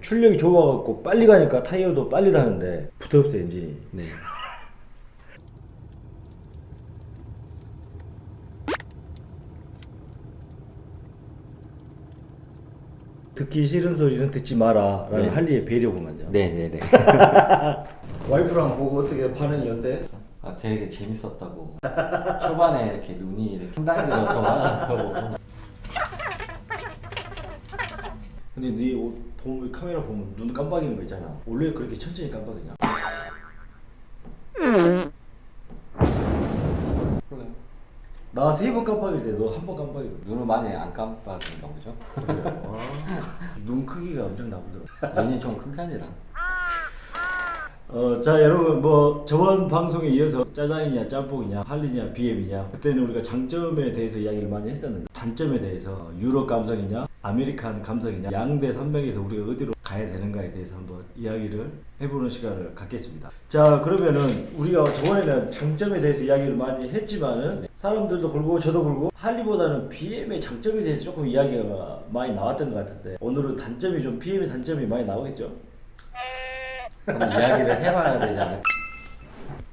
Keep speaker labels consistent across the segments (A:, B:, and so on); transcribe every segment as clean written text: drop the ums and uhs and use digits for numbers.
A: 출력이 좋아갖고 빨리 가니까 타이어도 빨리 다는데 붙어없어 엔진이.
B: 네.
A: 듣기 싫은 소리는 듣지 마라 라는
B: 네.
A: 할리의 배려구만요.
B: 네네네.
A: 와이프랑 보고 어떻게 반응이 어때?
B: 아, 되게 재밌었다고. 초반에 이렇게 눈이 이렇게 한 단계로 더 나가고.
A: 근데 네 옷 보면 카메라 보면 눈 깜빡이는 거 있잖아. 원래 그렇게 천천히 깜빡이냐?
B: 그래.
A: 나 3번 깜빡일 때 너 한 번 깜빡이거든.
B: 눈을 많이 안 깜빡인가 보죠?
A: 눈 크기가 엄청 나쁘더라.
B: 눈이 좀 큰 편이라.
A: 자 여러분 뭐 저번 방송에 이어서 짜장이냐 짬뽕이냐 할리냐 BM이냐 그때는 우리가 장점에 대해서 이야기를 많이 했었는데 단점에 대해서 유럽 감성이냐 아메리칸 감성이냐 양대 산맥에서 우리가 어디로 가야 되는가에 대해서 한번 이야기를 해보는 시간을 갖겠습니다. 자 그러면은 우리가 저번에는 장점에 대해서 이야기를 많이 했지만은 사람들도 그렇고 저도 그렇고 할리보다는 BM의 장점에 대해서 조금 이야기가 많이 나왔던 것 같은데 오늘은 단점이 좀 BM의 단점이 많이 나오겠죠?
B: 그럼 이야기를 해봐야 되지 않을까?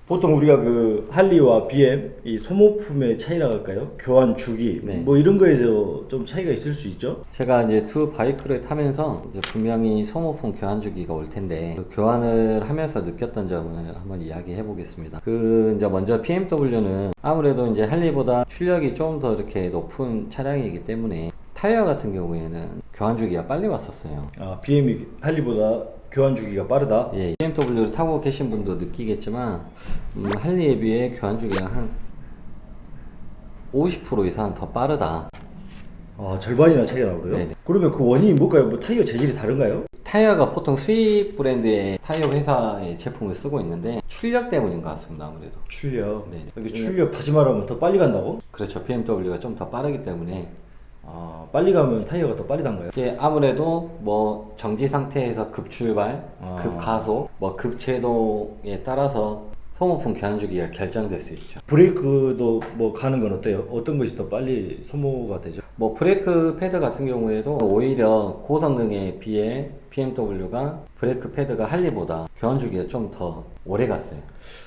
A: 보통 우리가 그 할리와 BM 이 소모품의 차이라고 할까요? 교환 주기
B: 네.
A: 뭐 이런 거에서 좀 차이가 있을 수 있죠?
B: 제가 이제 두 바이크를 타면서 이제 분명히 소모품 교환 주기가 올 텐데 그 교환을 하면서 느꼈던 점을 한번 이야기해 보겠습니다. 그 이제 먼저 BMW는 아무래도 이제 할리보다 출력이 좀 더 이렇게 높은 차량이기 때문에 타이어 같은 경우에는 교환 주기가 빨리 왔었어요.
A: 아 BM이 할리보다 교환 주기가 빠르다?
B: 예, BMW를 타고 계신 분도 느끼겠지만 할리에 비해 교환 주기가 한 50% 이상 더 빠르다.
A: 아 절반이나 차이가 나고요?
B: 네네.
A: 그러면 그 원인이 뭘까요? 뭐 타이어 재질이 다른가요?
B: 타이어가 보통 수입 브랜드의 타이어 회사의 제품을 쓰고 있는데 출력 때문인 것 같습니다. 아무래도.
A: 출력.
B: 네네.
A: 이게 출력 다시 말하면 더 빨리 간다고?
B: 그렇죠. BMW가 좀 더 빠르기 때문에
A: 아 빨리 가면 타이어가 더 빨리 단가요?
B: 이게 아무래도 뭐 정지 상태에서 급출발,
A: 아.
B: 급가속, 뭐 급제동에 따라서 소모품 교환 주기가 결정될 수 있죠.
A: 브레이크도 뭐 가는 건 어때요? 어떤 것이 더 빨리 소모가 되죠?
B: 뭐 브레이크 패드 같은 경우에도 오히려 고성능에 비해 BMW가 브레이크 패드가 할리보다 교환 주기가 좀 더 오래 갔어요.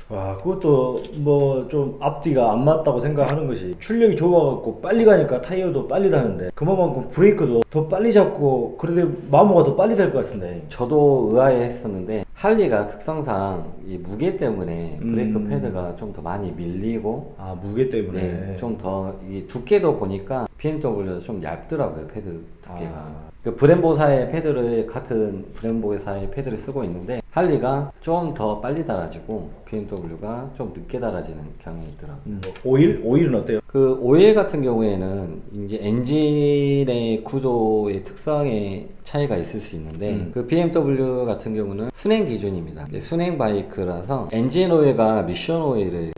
A: 와 그것도 뭐 좀 앞뒤가 안 맞다고 생각하는 것이 출력이 좋아갖고 빨리 가니까 타이어도 빨리 다는데 그만큼 브레이크도 더 빨리 잡고 그런데 마모가 더 빨리 될 것 같은데
B: 저도 의아해했었는데 할리가 특성상 이 무게 때문에 브레이크 패드가 좀 더 많이 밀리고
A: 아 무게 때문에
B: 네, 좀 더 이 두께도 보니까 BMW가 좀 얇더라고요. 패드 두께가.
A: 아.
B: 그 브렘보사의 패드를 같은 브렘보사의 패드를 쓰고 있는데 할리가 좀 더 빨리 달아지고 BMW가 좀 늦게 달아지는 경향이 있더라고요.
A: 오일? 오일은 어때요?
B: 그 오일 같은 경우에는 이제 엔진의 구조의 특성의 차이가 있을 수 있는데 그 BMW 같은 경우는 순행 기준입니다. 순행 바이크라서 엔진 오일과 미션 오일을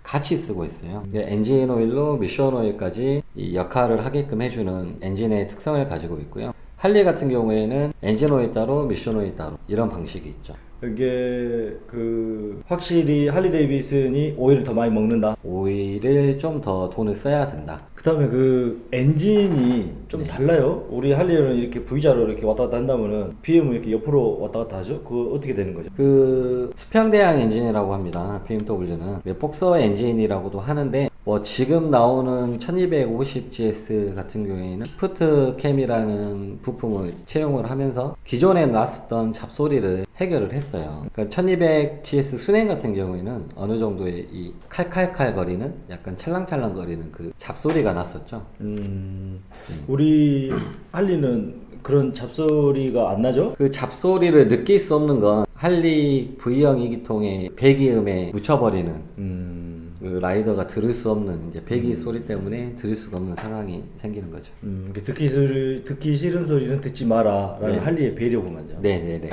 B: 같이 쓰고 있어요. 엔진 오일로 미션 오일까지 이 역할을 하게끔 해주는 엔진의 특성을 가지고 있고요. 할리 같은 경우에는 엔진 오일 따로 미션 오일 따로 이런 방식이 있죠.
A: 이게 그 확실히 할리 데이비슨이 오일을 더 많이 먹는다.
B: 오일을 좀 더 돈을 써야 된다.
A: 그 다음에 그 엔진이 좀
B: 네.
A: 달라요. 우리 할리는 이렇게 V자로 이렇게 왔다 갔다 한다면은 BM은 이렇게 옆으로 왔다 갔다 하죠. 그거 어떻게 되는 거죠?
B: 그 수평대항 엔진이라고 합니다. BMW는 복서 엔진이라고도 하는데 뭐 지금 나오는 1250GS 같은 경우에는 시프트 캠이라는 부품을 채용을 하면서 기존에 나왔었던 잡소리를 해결을 했어요. 그러니까 1200GS 순행 같은 경우에는 어느 정도의 이 칼칼칼 거리는 약간 찰랑찰랑 거리는 그 잡소리가 났었죠.
A: 우리 할리는 그런 잡소리가 안 나죠?
B: 그 잡소리를 느낄 수 없는 건 할리 V형 2기통의 배기음에 묻혀버리는 그 라이더가 들을 수 없는 이제 배기 소리 때문에 들을 수가 없는 상황이 생기는 거죠.
A: 듣기 싫은 소리는 듣지 마라 라는
B: 네.
A: 할리의 배려구만요.
B: 네네네.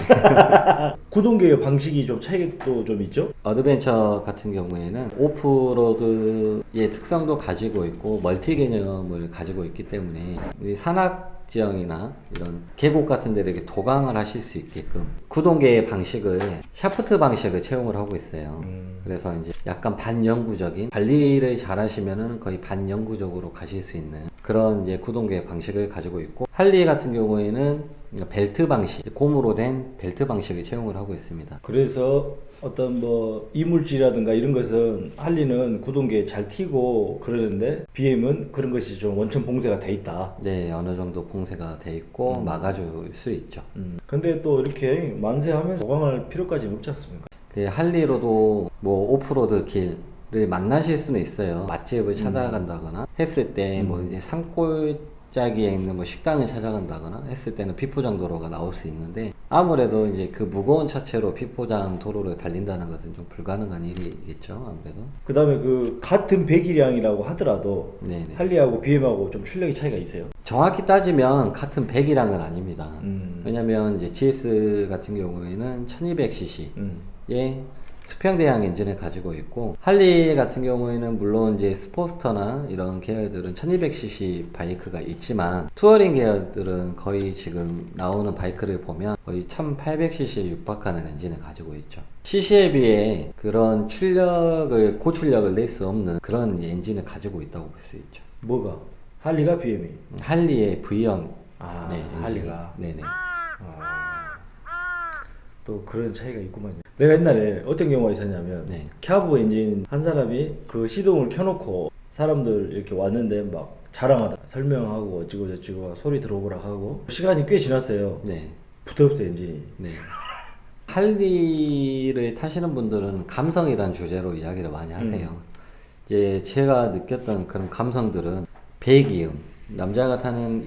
A: 구동계의 방식이 좀 차이도 좀 있죠?
B: 어드벤처 같은 경우에는 오프로드의 특성도 가지고 있고 멀티 개념을 가지고 있기 때문에 이 산악 지형이나 이런 계곡 같은 데 이렇게 도강을 하실 수 있게끔 구동계의 방식을 샤프트 방식을 채용을 하고 있어요. 그래서 이제 약간 반영구적인 관리를 잘 하시면은 거의 반영구적으로 가실 수 있는 그런 이제 구동계 방식을 가지고 있고 할리 같은 경우에는 그러니까 벨트 방식, 고무로 된 벨트 방식을 채용을 하고 있습니다.
A: 그래서 어떤 뭐 이물질이라든가 이런 것은 할리는 구동계에 잘 튀고 그러는데 BM은 그런 것이 좀 원천 봉쇄가 돼 있다.
B: 네, 어느 정도 봉쇄가 돼 있고 막아줄 수 있죠.
A: 근데 또 이렇게 만세하면서 보강할 필요까지는 없지 않습니까?
B: 그 할리로도 뭐 오프로드 길을 만나실 수는 있어요. 맛집을 찾아간다거나 했을 때 뭐 이제 산골짜기에 있는 뭐 식당을 찾아간다거나 했을 때는 비포장 도로가 나올 수 있는데 아무래도 이제 그 무거운 차체로 비포장 도로를 달린다는 것은 좀 불가능한 일이겠죠, 아무래도.
A: 그 다음에 그 같은 배기량이라고 하더라도
B: 네네.
A: 할리하고 BM하고 좀 출력이 차이가 있어요.
B: 정확히 따지면 같은 배기량은 아닙니다. 왜냐면 이제 GS 같은 경우에는 1200cc의 수평대항 엔진을 가지고 있고 할리 같은 경우에는 물론 이제 스포스터나 이런 계열들은 1200cc 바이크가 있지만 투어링 계열들은 거의 지금 나오는 바이크를 보면 거의 1800cc에 육박하는 엔진을 가지고 있죠. cc에 비해 그런 고출력을 낼 수 없는 그런 엔진을 가지고 있다고 볼 수 있죠.
A: 뭐가? 할리가 BM이?
B: 할리의 V형
A: 아,
B: 엔진이.
A: 할리가.
B: 네네.
A: 또 그런 차이가 있구만요. 내가 옛날에 어떤 경우가 있었냐면
B: 네.
A: 캬브 엔진 한 사람이 그 시동을 켜놓고 사람들 이렇게 왔는데 막 자랑하다 설명하고 어찌고 저찌고 소리 들어보라 하고 시간이 꽤 지났어요.
B: 네.
A: 붙어없어 엔진이.
B: 네. 할리를 타시는 분들은 감성이란 주제로 이야기를 많이 하세요. 이제 제가 느꼈던 그런 감성들은 배기음, 남자가 타는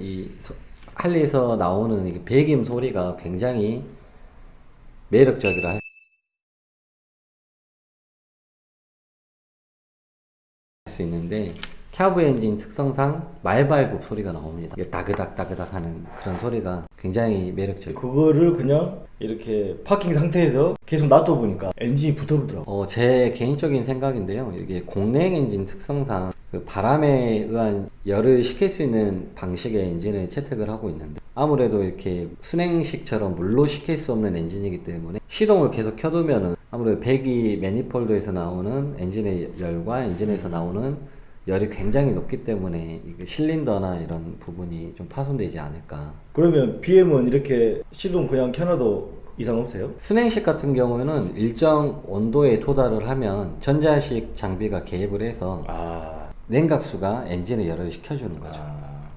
B: 할리에서 나오는 이 배기음 소리가 굉장히 매력적이라 할 수 있는데 캬브 엔진 특성상 말발굽 소리가 나옵니다. 이게 다그닥 다그닥 하는 그런 소리가 굉장히 매력적이에요.
A: 그거를 그냥 이렇게 파킹 상태에서 계속 놔둬보니까 엔진이 붙어보더라고.
B: 제 개인적인 생각인데요. 이게 공랭 엔진 특성상 그 바람에 의한 열을 식힐 수 있는 방식의 엔진을 채택을 하고 있는데 아무래도 이렇게 순행식처럼 물로 식힐 수 없는 엔진이기 때문에 시동을 계속 켜두면은 아무래도 배기 매니폴드에서 나오는 엔진의 열과 엔진에서 나오는 열이 굉장히 높기 때문에 이게 실린더나 이런 부분이 좀 파손되지 않을까.
A: 그러면 BM은 이렇게 시동 그냥 켜놔도 이상 없어요?
B: 순행식 같은 경우에는 일정 온도에 도달을 하면 전자식 장비가 개입을 해서 냉각수가 엔진의 열을 식혀주는 거죠.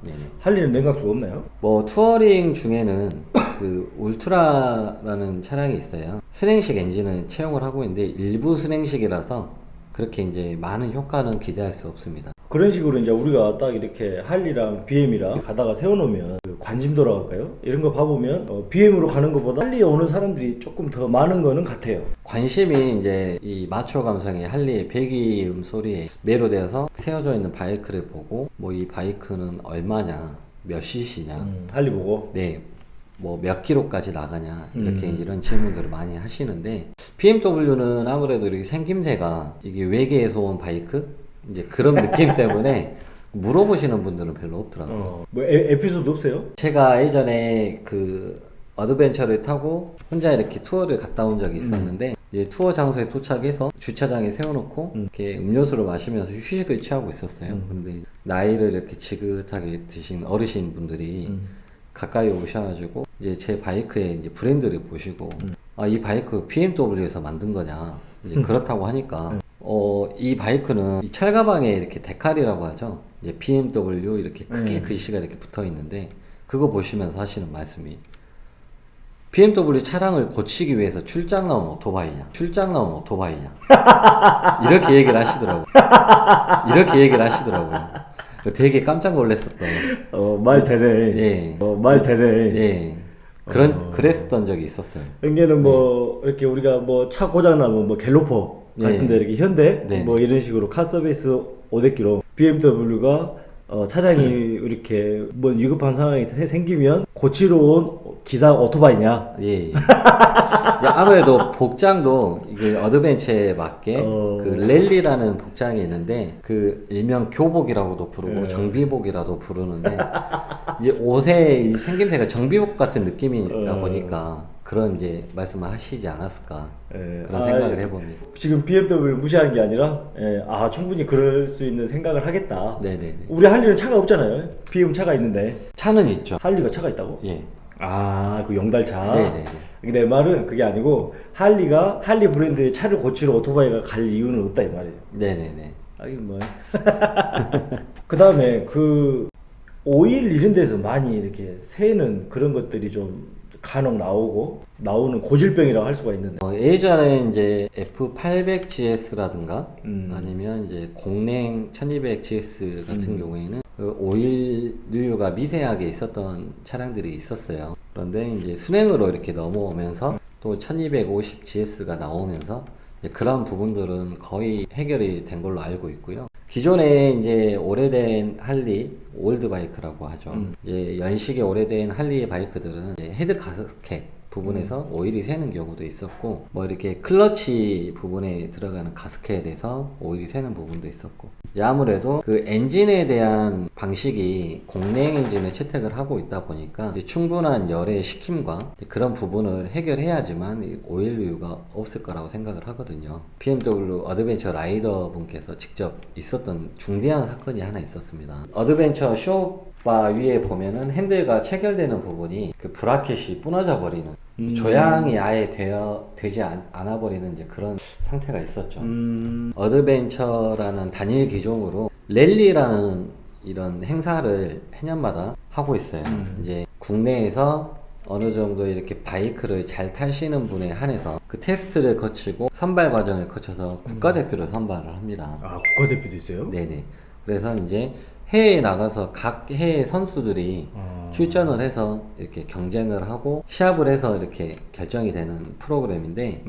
B: 네네.
A: 할리는 냉각수가 없나요?
B: 뭐 투어링 중에는 그 울트라라는 차량이 있어요. 순행식 엔진을 채용을 하고 있는데 일부 순행식이라서 그렇게 이제 많은 효과는 기대할 수 없습니다.
A: 그런 식으로 이제 우리가 딱 이렇게 할리랑 BM이랑 가다가 세워놓으면 그 관심도라고 할까요? 이런 거 봐보면 BM으로 가는 것보다 할리에 오는 사람들이 조금 더 많은 거는 같아요.
B: 관심이 이제 이 마초 감성의 할리의 배기음 소리에 매료되어서 세워져 있는 바이크를 보고 뭐 이 바이크는 얼마냐, 몇 cc냐,
A: 할리 보고.
B: 네, 뭐 몇 킬로까지 나가냐 이렇게 이런 질문들을 많이 하시는데 BMW는 아무래도 이렇게 생김새가 이게 외계에서 온 바이크 이제 그런 느낌 때문에 물어보시는 분들은 별로 없더라고요.
A: 뭐 에피소드 없어요?
B: 제가 예전에 그 어드벤처를 타고 혼자 이렇게 투어를 갔다 온 적이 있었는데 이제 투어 장소에 도착해서 주차장에 세워놓고 이렇게 음료수를 마시면서 휴식을 취하고 있었어요. 근데 나이를 이렇게 지긋하게 드신 어르신 분들이 가까이 오셔가지고 이제 제 바이크의 이제 브랜드를 보시고 이 바이크 BMW에서 만든 거냐 이제 그렇다고 하니까 이 바이크는 이 철가방에 이렇게 데칼이라고 하죠. 이제 BMW 이렇게 크게 글씨가 이렇게 붙어 있는데 그거 보시면서 하시는 말씀이 BMW 차량을 고치기 위해서 출장 나온 오토바이냐? 출장 나온 오토바이냐? 이렇게 얘기를 하시더라고요. 이렇게 얘기를 하시더라고요. 되게 깜짝 놀랐었던.
A: 말 되네.
B: 예.
A: 말 되네.
B: 예. 그랬었던 적이 있었어요.
A: 여기는 뭐, 이렇게 우리가 뭐 차 고장나면 뭐 갤로퍼 같은데 이렇게 현대
B: 네.
A: 뭐 이런 식으로 카 서비스 500km BMW가 차량이 이렇게 뭐 위급한 상황이 생기면 고치러 온 기사 오토바이냐?
B: 예. 이제 아무래도 복장도 이게 어드벤처에 맞게 그 랠리라는 복장이 있는데 그 일명 교복이라고도 부르고 정비복이라도 부르는데 이제 옷의 이 생김새가 정비복 같은 느낌이다 보니까 그런 이제 말씀을 하시지 않았을까 그런 생각을 해봅니다.
A: 지금 BMW를 무시하는 게 아니라 충분히 그럴 수 있는 생각을 하겠다.
B: 네네네.
A: 우리 할리는 차가 없잖아요. BM 차가 있는데
B: 차는 있죠.
A: 할리가 차가 있다고?
B: 예.
A: 그 용달차.
B: 네네네.
A: 내 말은 그게 아니고 할리 브랜드의 차를 고치러 오토바이가 갈 이유는 없다 이 말이에요.
B: 네네네.
A: 하긴 뭐. 그 다음에 그 오일 이런 데서 많이 이렇게 새는 그런 것들이 좀 간혹 나오는 고질병이라고 할 수가 있는데.
B: 예전에 이제 F800GS라든가
A: 아니면
B: 아니면 이제 공랭 1200GS 같은 경우에는 그 오일 누유가 미세하게 있었던 차량들이 있었어요. 그런데 이제 순행으로 이렇게 넘어오면서 또 1250GS가 나오면서 이제 그런 부분들은 거의 해결이 된 걸로 알고 있고요. 기존에 이제 오래된 할리 올드바이크라고 하죠. 이제 연식이 오래된 할리 바이크들은 이제 헤드 가스켓 부분에서 오일이 새는 경우도 있었고, 뭐 이렇게 클러치 부분에 들어가는 가스켓에서 오일이 새는 부분도 있었고, 이제 아무래도 그 엔진에 대한 방식이 공랭 엔진을 채택을 하고 있다 보니까 이제 충분한 열의 식힘과 그런 부분을 해결해야지만 오일 누유가 없을 거라고 생각을 하거든요. BMW 어드벤처 라이더 분께서 직접 있었던 중대한 사건이 하나 있었습니다. 어드벤처 쇼바 위에 보면은 핸들과 체결되는 부분이 그 브라켓이 부러져 버리는, 조향이 아예 되지 않아 버리는 이제 그런 상태가 있었죠. 어드벤처라는 단일 기종으로 랠리라는 이런 행사를 해년마다 하고 있어요. 이제 국내에서 어느 정도 이렇게 바이크를 잘 타시는 분에 한해서 그 테스트를 거치고 선발 과정을 거쳐서 국가대표를 선발을 합니다.
A: 국가대표도 있어요?
B: 네네. 그래서 이제 해외에 나가서 각 해외 선수들이 출전을 해서 이렇게 경쟁을 하고 시합을 해서 이렇게 결정이 되는 프로그램인데,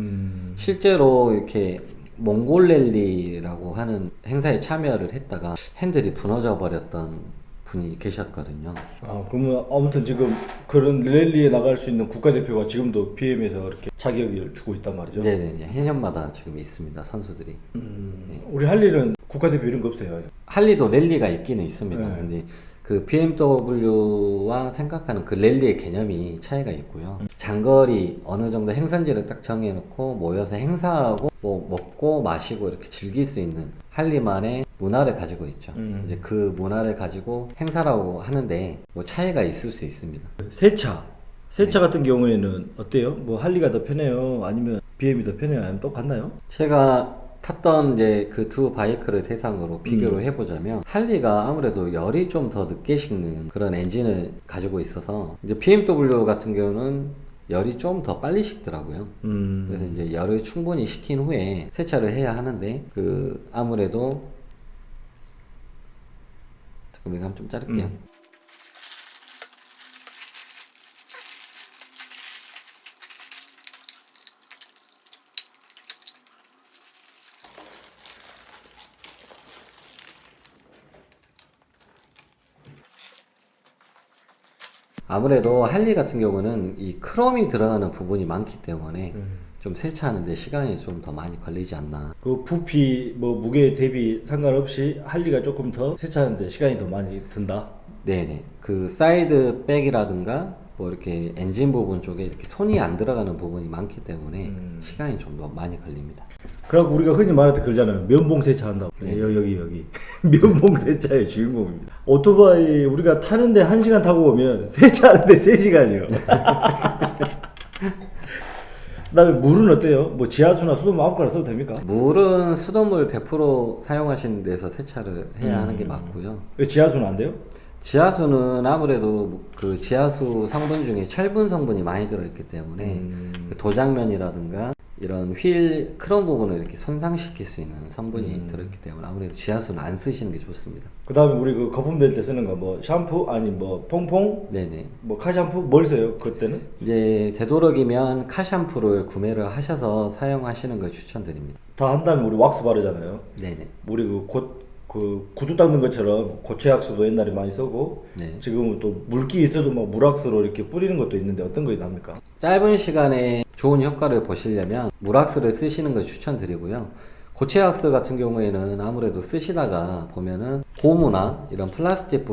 B: 실제로 이렇게 몽골랠리라고 하는 행사에 참여를 했다가 핸들이 무너져 버렸던 분이 계셨거든요.
A: 그러면 아무튼 지금 그런 랠리에 나갈 수 있는 국가대표가 지금도 BM에서 이렇게 자격을 주고 있단 말이죠?
B: 네네. 해년마다 지금 있습니다, 선수들이. 네.
A: 우리 할리는 국가대표 이런 거 없어요?
B: 할리도 랠리가 있기는 있습니다.
A: 네.
B: 근데 그 BMW와 생각하는 그 랠리의 개념이 차이가 있고요. 장거리 어느 정도 행선지를 딱 정해놓고 모여서 행사하고 뭐 먹고 마시고 이렇게 즐길 수 있는 할리만의 문화를 가지고 있죠. 이제 그 문화를 가지고 행사라고 하는데 뭐 차이가 있을 수 있습니다.
A: 세차 같은 경우에는 어때요? 뭐 할리가 더 편해요? 아니면 BM이 더 편해요? 아니면 똑같나요?
B: 제가 탔던 이제 그 두 바이크를 대상으로 비교를 해보자면 할리가 아무래도 열이 좀 더 늦게 식는 그런 엔진을 가지고 있어서 이제 BMW 같은 경우는 열이 좀 더 빨리 식더라고요. 그래서 이제 열을 충분히 식힌 후에 세차를 해야 하는데 그 아무래도 잠깐만 이거 좀 자를게요. 아무래도 할리 같은 경우는 이 크롬이 들어가는 부분이 많기 때문에 좀 세차하는데 시간이 좀 더 많이 걸리지 않나.
A: 그 부피 뭐 무게 대비 상관없이 할리가 조금 더 세차하는데 시간이 더 많이 든다?
B: 네네. 그 사이드 백이라든가 뭐 이렇게 엔진 부분 쪽에 이렇게 손이 안 들어가는 부분이 많기 때문에 시간이 좀 더 많이 걸립니다.
A: 그래갖고 우리가 흔히 말할 때 그러잖아요. 면봉 세차한다고.
B: 네.
A: 여기 면봉 세차의 주인공입니다. 오토바이 우리가 타는데 1시간 타고 오면 세차하는데 3시간이요. 그다음에 물은 어때요? 뭐 지하수나 수돗물 아무거나 써도 됩니까?
B: 물은 수돗물 100% 사용하시는 데서 세차를 해야 하는 게 맞고요.
A: 왜 지하수는 안 돼요?
B: 지하수는 아무래도 그 지하수 성분 중에 철분 성분이 많이 들어있기 때문에 그 도장면이라든가 이런 휠 크롬 부분을 이렇게 손상시킬 수 있는 성분이 들어있기 때문에 아무래도 지하수는 안 쓰시는 게 좋습니다.
A: 그 다음에 우리 그 거품 낼 때 쓰는 거 뭐 샴푸 아니 뭐 퐁퐁
B: 네네.
A: 뭐 카샴푸 뭘 써요 그때는?
B: 이제 되도록이면 카샴푸를 구매를 하셔서 사용하시는 걸 추천드립니다.
A: 다 한 다음에 우리 왁스 바르잖아요.
B: 네네.
A: 우리 그 구두 닦는 것처럼 고체약수도 옛날에 많이 쓰고
B: 네.
A: 지금은 또 물기 있어도 막 물왁스로 이렇게 뿌리는 것도 있는데 어떤 거 납니까?
B: 짧은 시간에 좋은 효과를 보시려면 물왁스를 쓰시는 걸 추천드리고요. 고체왁스 같은 경우에는 아무래도 쓰시다가 보면은 고무나 이런 플라스틱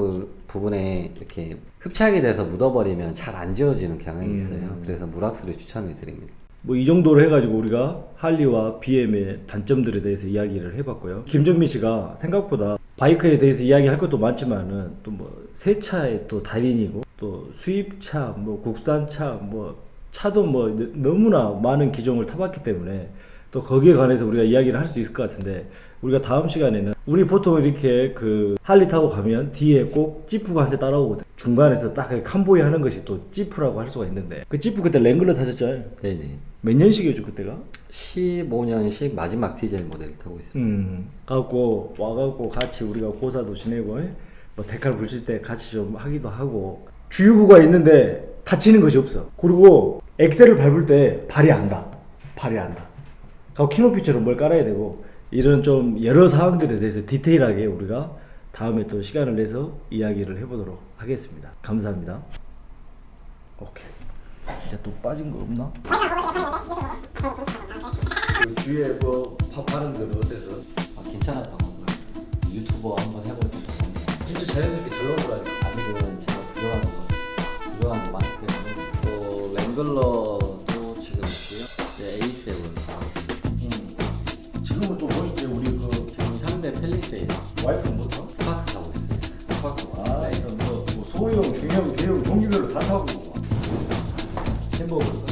B: 부분에 이렇게 흡착이 돼서 묻어버리면 잘 안 지워지는 경향이 있어요. 그래서 물왁스를 추천을 드립니다.
A: 뭐 이 정도로 해가지고 우리가 할리와 BM의 단점들에 대해서 이야기를 해봤고요. 김정민 씨가 생각보다 바이크에 대해서 이야기할 것도 많지만은 또 뭐 세차의 또 달인이고 또 수입차, 뭐 국산차, 뭐 차도 뭐 너무나 많은 기종을 타봤기 때문에 또 거기에 관해서 우리가 이야기를 할 수 있을 것 같은데, 우리가 다음 시간에는 우리 보통 이렇게 그 할리 타고 가면 뒤에 꼭 지프가 한 대 따라오거든. 중간에서 딱 캄보이 하는 것이 또 지프라고 할 수가 있는데, 그 지프 그때 랭글러 타셨잖아요.
B: 네네.
A: 몇 년식이었죠 그때가?
B: 15년식 마지막 디젤 모델을 타고 있습니다.
A: 갖고 와갖고 같이 우리가 고사도 지내고 뭐 데칼 불칠 때 같이 좀 하기도 하고, 주유구가 있는데 다치는 것이 없어. 그리고 엑셀을 밟을 때 발이 안 닿아. 발이 안 닿아. 갖고 키높이처럼 뭘 깔아야 되고, 이런 좀 여러 사항들에 대해서 디테일하게 우리가 다음에 또 시간을 내서 이야기를 해보도록 하겠습니다. 감사합니다. 오케이. 이제 또 빠진 거 없나? 그 주위에 뭐 팝하는 거 어때서?
B: 아, 괜찮았던 것 같아요. 유튜버 한번 해볼 생각 합니다.
A: 진짜 자연스럽게 잘 나오더라니까.
B: 아직은 제가 부족한 거 많기 때문에 또 랭글러도 지금 있고요. 이제 A7
A: 지금은 또 뭐 있지? 우리 그
B: 지금 현대 펠리세이드
A: 와이프는 뭐 타?
B: 스파크 타고 있어요. 스파크.
A: 아, 이건 뭐 소형, 중형, 대형 종류별로 다 타고 햄버거. 그렇죠.